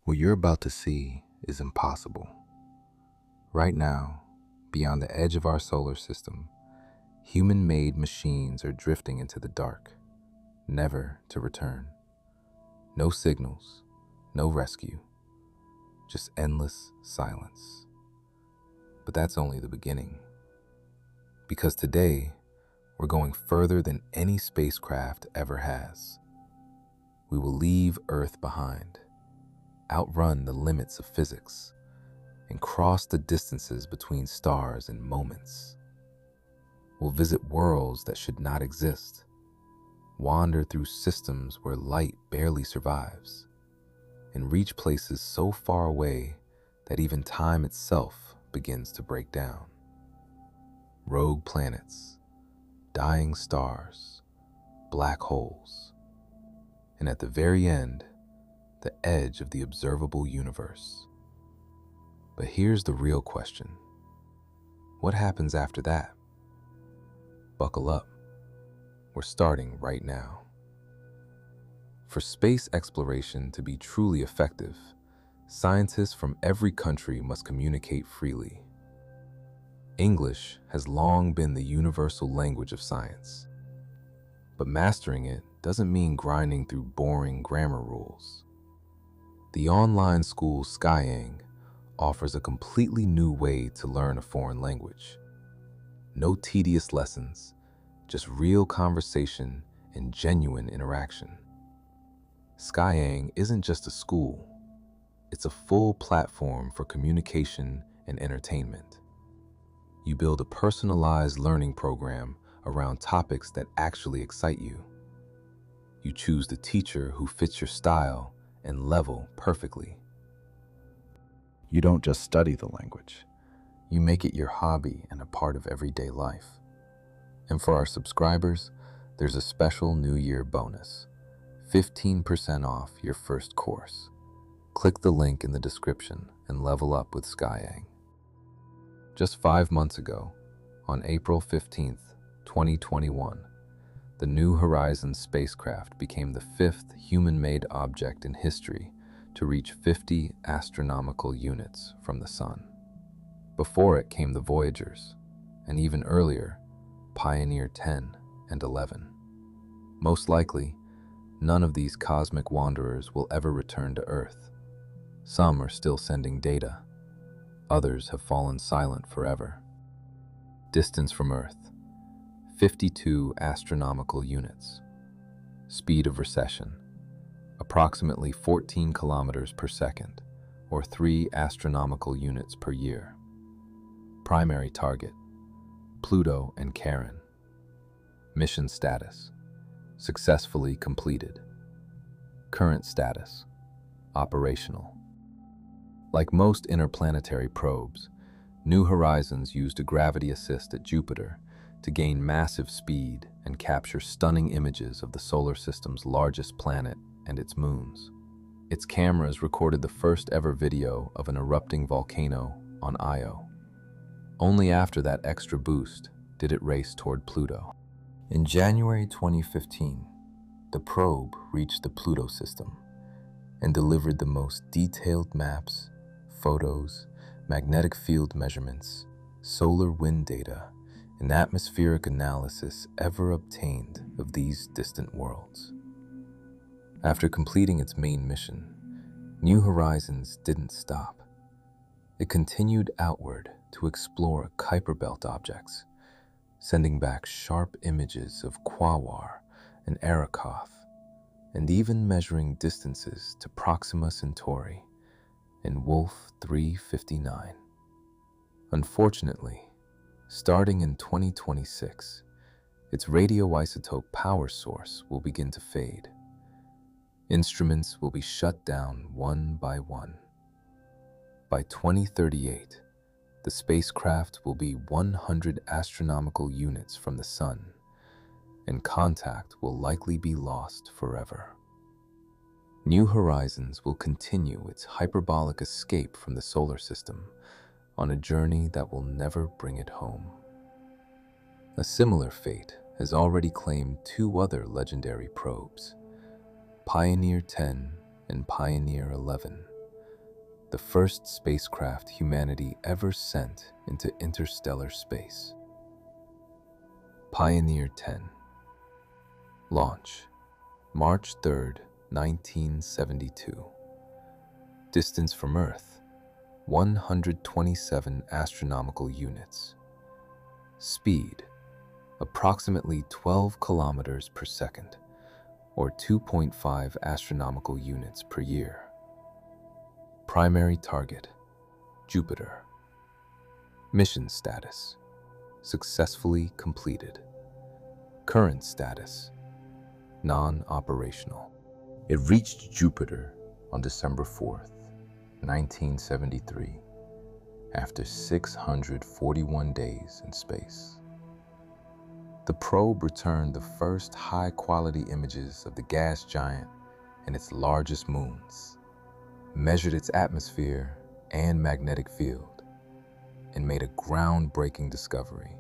What you're about to see is impossible. Right now, beyond the edge of our solar system, human-made machines are drifting into the dark, never to return. No signals, no rescue, just endless silence. But that's only the beginning. Because today, we're going further than any spacecraft ever has. We will leave Earth behind, outrun the limits of physics, and cross the distances between stars and moments. We'll visit worlds that should not exist, wander through systems where light barely survives, and reach places so far away that even time itself begins to break down. Rogue planets, dying stars, black holes, and at the very end, the edge of the observable universe. But here's the real question. What happens after that? Buckle up. We're starting right now. For space exploration to be truly effective, scientists from every country must communicate freely. English has long been the universal language of science, but mastering it doesn't mean grinding through boring grammar rules. The online school Skyeng offers a completely new way to learn a foreign language. No tedious lessons, just real conversation and genuine interaction. Skyeng isn't just a school, it's a full platform for communication and entertainment. You build a personalized learning program around topics that actually excite you. You choose the teacher who fits your style and level perfectly. You don't just study the language. You make it your hobby and a part of everyday life. And for our subscribers, there's a special New Year bonus, 15% off your first course. Click the link in the description and level up with Skyeng. Just 5 months ago, on April 15th, 2021, the New Horizons spacecraft became the fifth human-made object in history to reach 50 astronomical units from the Sun. Before it came the Voyagers, and even earlier, Pioneer 10 and 11. Most likely, none of these cosmic wanderers will ever return to Earth. Some are still sending data. Others have fallen silent forever. Distance from Earth, 52 astronomical units. Speed of recession, approximately 14 kilometers per second, or 3 astronomical units per year. Primary target, Pluto and Charon. Mission status, successfully completed. Current status, operational. Like most interplanetary probes, New Horizons used a gravity assist at Jupiter to gain massive speed and capture stunning images of the solar system's largest planet and its moons. Its cameras recorded the first ever video of an erupting volcano on Io. Only after that extra boost did it race toward Pluto. In January 2015, the probe reached the Pluto system and delivered the most detailed maps, photos, magnetic field measurements, solar wind data, and atmospheric analysis ever obtained of these distant worlds. After completing its main mission, New Horizons didn't stop. It continued outward to explore Kuiper Belt objects, sending back sharp images of Quaoar and Arrokoth, and even measuring distances to Proxima Centauri and Wolf 359. Unfortunately, starting in 2026, its radioisotope power source will begin to fade. Instruments will be shut down one by one. By 2038, the spacecraft will be 100 astronomical units from the Sun, and contact will likely be lost forever. New Horizons will continue its hyperbolic escape from the solar system on a journey that will never bring it home. A similar fate has already claimed 2 other legendary probes, Pioneer 10 and Pioneer 11, the first spacecraft humanity ever sent into interstellar space. Pioneer 10. Launch, March 3rd, 1972. Distance from Earth, 127 astronomical units. Speed, approximately 12 kilometers per second, or 2.5 astronomical units per year. Primary target, Jupiter. Mission status, successfully completed. Current status, non-operational. It reached Jupiter on December 4th, 1973, after 641 days in space. The probe returned the first high-quality images of the gas giant and its largest moons, measured its atmosphere and magnetic field, and made a groundbreaking discovery.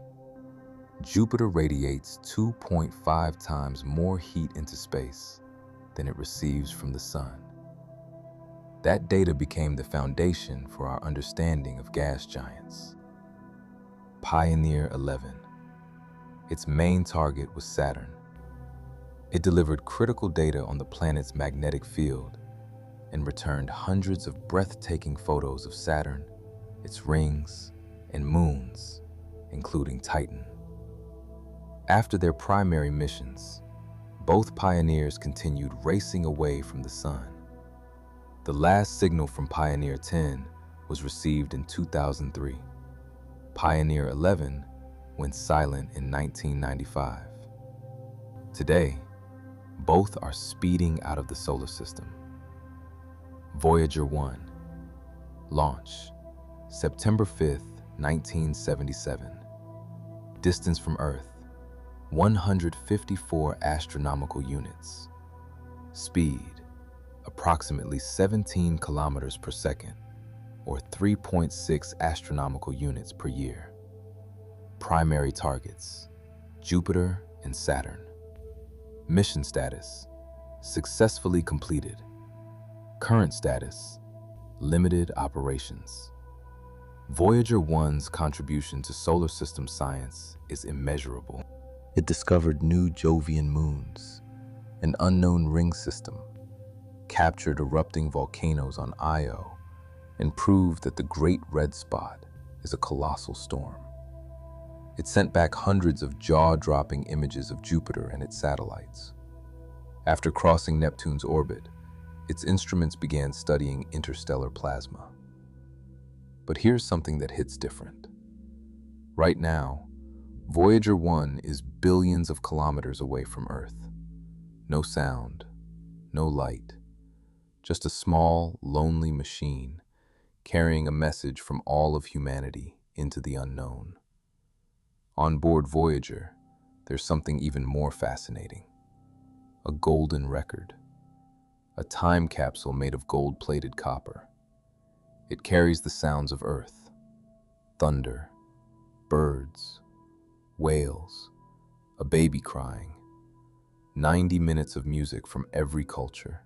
Jupiter radiates 2.5 times more heat into space than it receives from the sun. That data became the foundation for our understanding of gas giants. Pioneer 11. Its main target was Saturn. It delivered critical data on the planet's magnetic field and returned hundreds of breathtaking photos of Saturn, its rings, and moons, including Titan. After their primary missions, both Pioneers continued racing away from the sun. The last signal from Pioneer 10 was received in 2003. Pioneer 11 went silent in 1995. Today, both are speeding out of the solar system. Voyager 1. Launch, September 5th, 1977. Distance from Earth, 154 astronomical units. Speed, approximately 17 kilometers per second, or 3.6 astronomical units per year. Primary targets, Jupiter and Saturn. Mission status, successfully completed. Current status, limited operations. Voyager 1's contribution to solar system science is immeasurable. It discovered new Jovian moons, an unknown ring system, captured erupting volcanoes on Io, and proved that the Great Red Spot is a colossal storm. It sent back hundreds of jaw-dropping images of Jupiter and its satellites. After crossing Neptune's orbit, its instruments began studying interstellar plasma. But here's something that hits different. Right now, Voyager 1 is billions of kilometers away from Earth. No sound, no light, just a small, lonely machine carrying a message from all of humanity into the unknown. On board Voyager, there's something even more fascinating. A golden record. A time capsule made of gold-plated copper. It carries the sounds of Earth. Thunder, birds, whales, a baby crying, 90 minutes of music from every culture,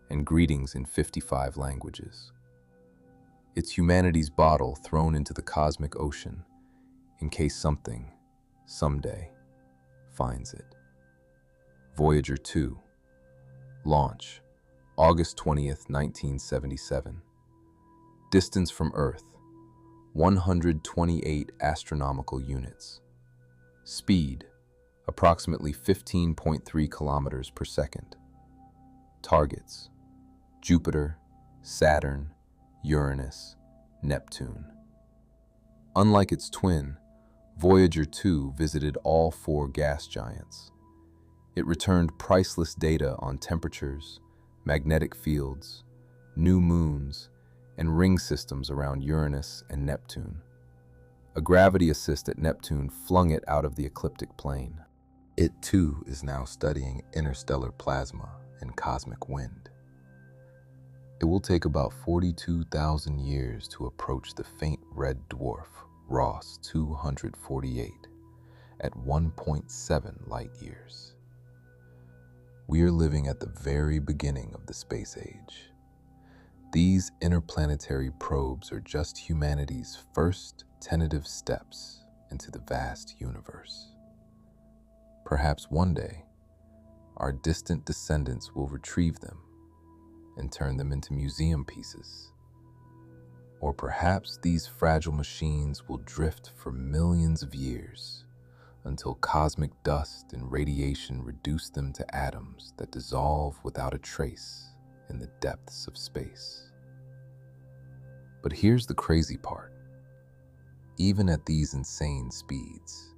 and greetings in 55 languages. It's humanity's bottle thrown into the cosmic ocean in case something, someday, finds it. Voyager 2. Launch, August 20th, 1977. Distance from Earth, 128 astronomical units. Speed, approximately 15.3 kilometers per second. Targets, Jupiter, Saturn, Uranus, Neptune. Unlike its twin, Voyager 2 visited all 4 gas giants. It returned priceless data on temperatures, magnetic fields, new moons, and ring systems around Uranus and Neptune. A gravity assist at Neptune flung it out of the ecliptic plane. It too is now studying interstellar plasma and cosmic wind. It will take about 42,000 years to approach the faint red dwarf Ross 248 at 1.7 light years. We are living at the very beginning of the space age. These interplanetary probes are just humanity's first tentative steps into the vast universe. Perhaps one day, our distant descendants will retrieve them and turn them into museum pieces. Or perhaps these fragile machines will drift for millions of years until cosmic dust and radiation reduce them to atoms that dissolve without a trace in the depths of space. But here's the crazy part. Even at these insane speeds,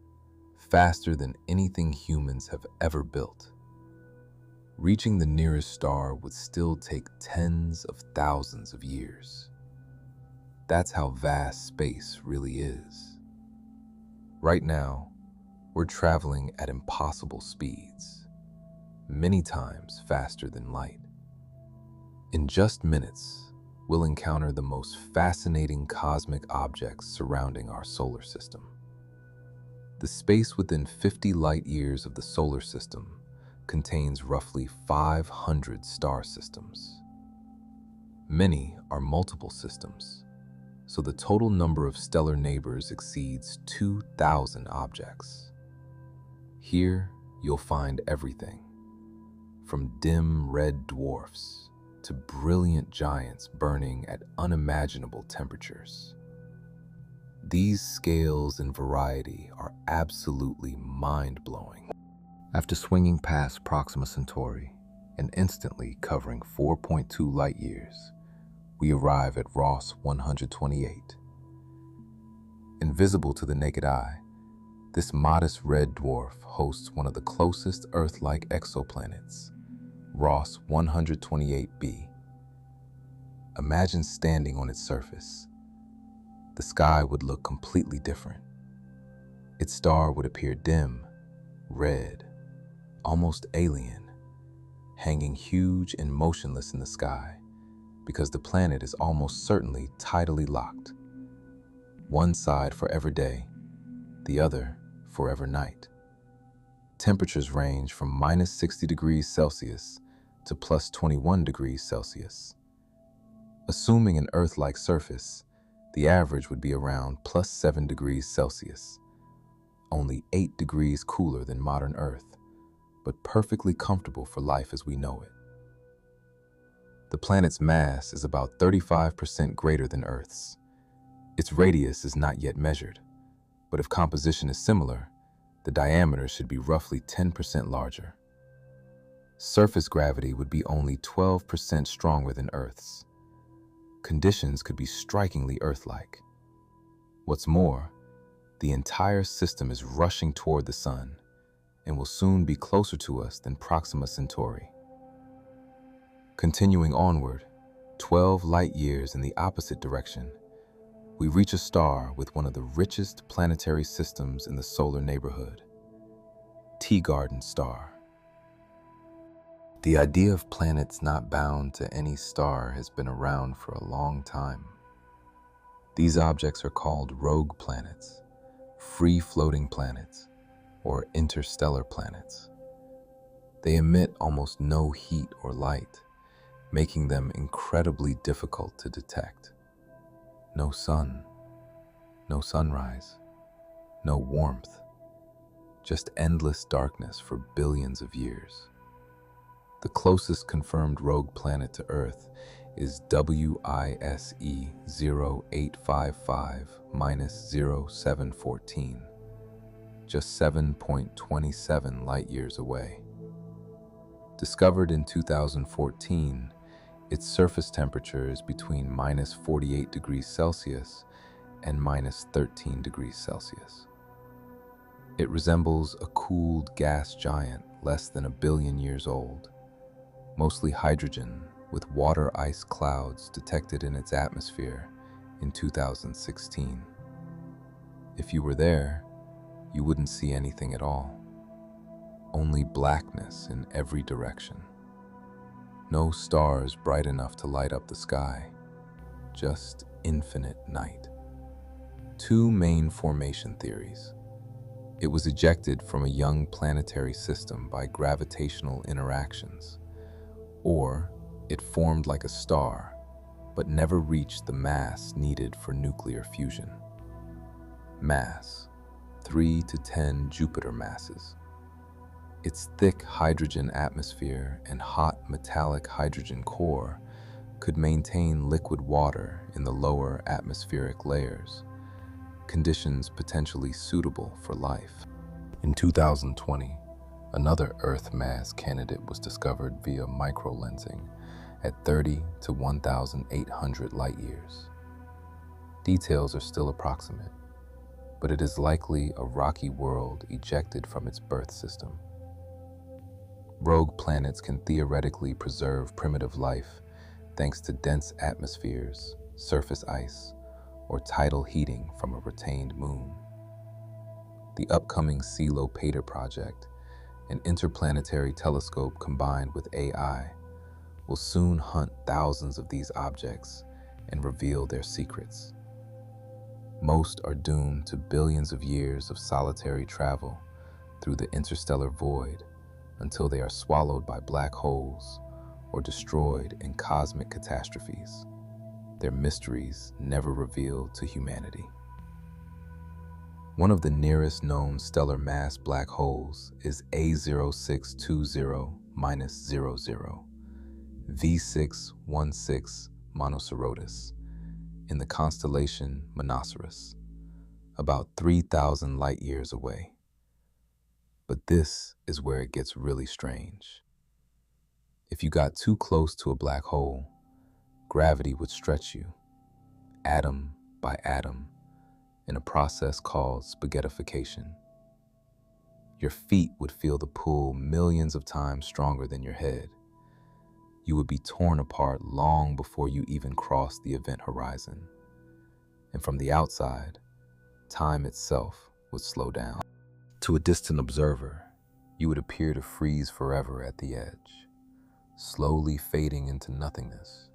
faster than anything humans have ever built, reaching the nearest star would still take tens of thousands of years. That's how vast space really is. Right now, we're traveling at impossible speeds, many times faster than light. In just minutes, we'll encounter the most fascinating cosmic objects surrounding our solar system. The space within 50 light years of the solar system contains roughly 500 star systems. Many are multiple systems, so the total number of stellar neighbors exceeds 2,000 objects. Here, you'll find everything, from dim red dwarfs to brilliant giants burning at unimaginable temperatures. These scales and variety are absolutely mind-blowing. After swinging past Proxima Centauri and instantly covering 4.2 light years, we arrive at Ross 128. Invisible to the naked eye, this modest red dwarf hosts one of the closest Earth-like exoplanets, Ross 128b. Imagine standing on its surface. The sky would look completely different. Its star would appear dim, red, almost alien, hanging huge and motionless in the sky, because the planet is almost certainly tidally locked. One side forever day, the other forever night. Temperatures range from minus 60 degrees Celsius to plus 21 degrees Celsius. Assuming an Earth-like surface, the average would be around plus 7 degrees Celsius, only 8 degrees cooler than modern Earth, but perfectly comfortable for life as we know it. The planet's mass is about 35% greater than Earth's. Its radius is not yet measured, but if composition is similar, the diameter should be roughly 10% larger. Surface gravity would be only 12% stronger than Earth's. Conditions could be strikingly Earth-like. What's more, the entire system is rushing toward the Sun and will soon be closer to us than Proxima Centauri. Continuing onward, 12 light years in the opposite direction, we reach a star with one of the richest planetary systems in the solar neighborhood, Teegarden Star. The idea of planets not bound to any star has been around for a long time. These objects are called rogue planets, free-floating planets, or interstellar planets. They emit almost no heat or light, making them incredibly difficult to detect. No sun, no sunrise, no warmth, just endless darkness for billions of years. The closest confirmed rogue planet to Earth is WISE 0855-0714, just 7.27 light years away. Discovered in 2014, its surface temperature is between minus 48 degrees Celsius and minus 13 degrees Celsius. It resembles a cooled gas giant less than 1 billion years old, mostly hydrogen with water ice clouds detected in its atmosphere in 2016. If you were there, you wouldn't see anything at all. Only blackness in every direction. No stars bright enough to light up the sky, just infinite night. Two main formation theories. It was ejected from a young planetary system by gravitational interactions, or it formed like a star, but never reached the mass needed for nuclear fusion. Mass: 3 to 10 Jupiter masses. Its thick hydrogen atmosphere and hot metallic hydrogen core could maintain liquid water in the lower atmospheric layers, conditions potentially suitable for life. In 2020, another Earth mass candidate was discovered via microlensing at 30 to 1,800 light-years. Details are still approximate, but it is likely a rocky world ejected from its birth system. Rogue planets can theoretically preserve primitive life thanks to dense atmospheres, surface ice, or tidal heating from a retained moon. The upcoming Coelater project, an interplanetary telescope combined with AI, will soon hunt thousands of these objects and reveal their secrets. Most are doomed to billions of years of solitary travel through the interstellar void until they are swallowed by black holes or destroyed in cosmic catastrophes, their mysteries never revealed to humanity. One of the nearest known stellar mass black holes is A0620-00 V616 Monocerotis in the constellation Monoceros, about 3,000 light-years away. But this is where it gets really strange. If you got too close to a black hole, gravity would stretch you, atom by atom, in a process called spaghettification. Your feet would feel the pull millions of times stronger than your head. You would be torn apart long before you even crossed the event horizon. And from the outside, time itself would slow down. To a distant observer, you would appear to freeze forever at the edge, slowly fading into nothingness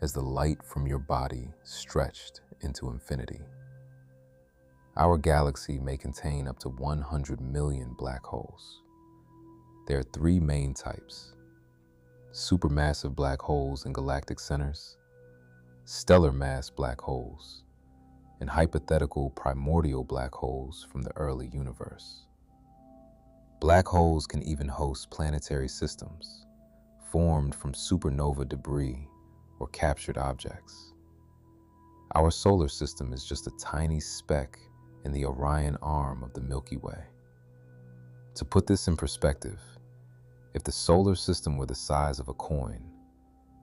as the light from your body stretched into infinity. Our galaxy may contain up to 100 million black holes. There are 3 main types: supermassive black holes in galactic centers, stellar mass black holes, and hypothetical primordial black holes from the early universe. Black holes can even host planetary systems, formed from supernova debris or captured objects. Our solar system is just a tiny speck in the Orion arm of the Milky Way. To put this in perspective, if the solar system were the size of a coin,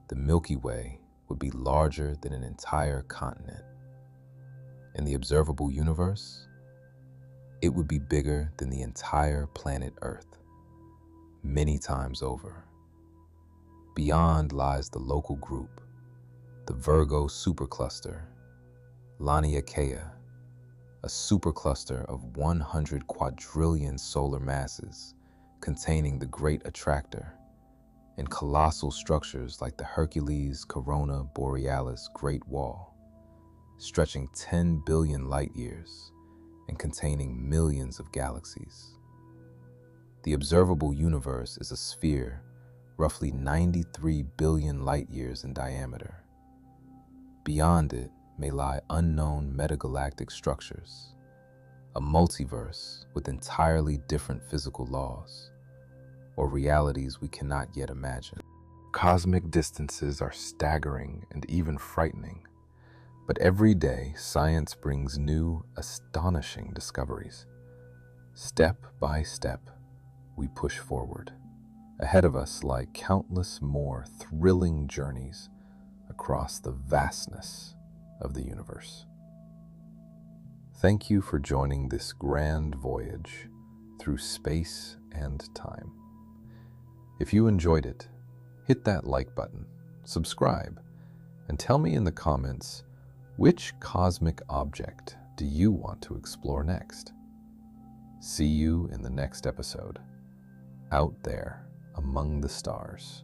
the Milky Way would be larger than an entire continent. In the observable universe, it would be bigger than the entire planet Earth, many times over. Beyond lies the local group, the Virgo supercluster, Laniakea, a supercluster of 100 quadrillion solar masses containing the Great Attractor and colossal structures like the Hercules Corona Borealis Great Wall, stretching 10 billion light-years and containing millions of galaxies. The observable universe is a sphere roughly 93 billion light-years in diameter. Beyond it may lie unknown metagalactic structures, a multiverse with entirely different physical laws, or realities we cannot yet imagine. Cosmic distances are staggering and even frightening, but every day science brings new, astonishing discoveries. Step by step, we push forward. Ahead of us lie countless more thrilling journeys across the vastness of the universe. Thank you for joining this grand voyage through space and time. If you enjoyed it, hit that like button, subscribe, and tell me in the comments, which cosmic object do you want to explore next? See you in the next episode, out there among the stars.